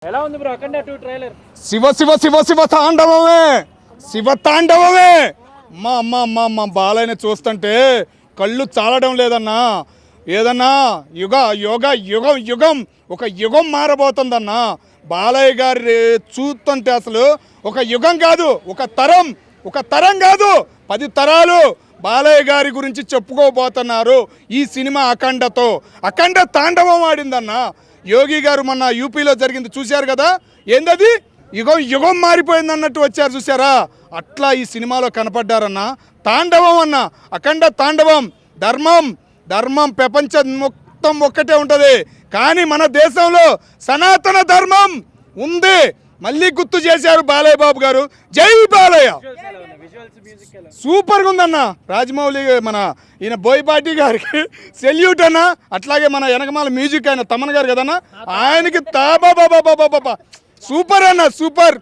ఎలా ఉంది బ్రో అఖండ 2 ట్రైలర్? శివ శివ శివ శివ తాండవమే, శివ తాండవమే. మా బాలయ్యని చూస్తుంటే కళ్ళు చాలడం లేదన్నా. ఏదన్నా యుగం ఒక యుగం మారబోతుందన్నా. బాలయ్య గారి చూస్తుంటే అసలు ఒక యుగం కాదు, ఒక తరం కాదు, 10 తరాలు బాలయ్య గారి గురించి చెప్పుకోబోతున్నారు ఈ సినిమా అఖండతో. అఖండ తాండవం ఆడిందన్నా. యోగి గారు మొన్న యూపీలో జరిగింది చూశారు కదా, ఏందది యుగం మారిపోయింది అన్నట్టు వచ్చారు చూసారా, అట్లా ఈ సినిమాలో కనపడ్డారన్న. తాండవం అన్న, అఖండ తాండవం. ధర్మం ప్రపంచం మొత్తం ఒక్కటే ఉంటుంది, కానీ మన దేశంలో సనాతన ధర్మం ఉంది. మళ్ళీ గుర్తు చేశారు బాలయ్య బాబు గారు. జై బాలయ్య. సూపర్గా ఉందన్న. రాజమౌళి మన ఈయన బోయపాటి గారికి సెల్యూట్ అన్న. అట్లాగే మన వెనకమాల మ్యూజిక్ ఆయన తమన్ గారు కదన్నా, ఆయనకి సూపర్ అన్న, సూపర్.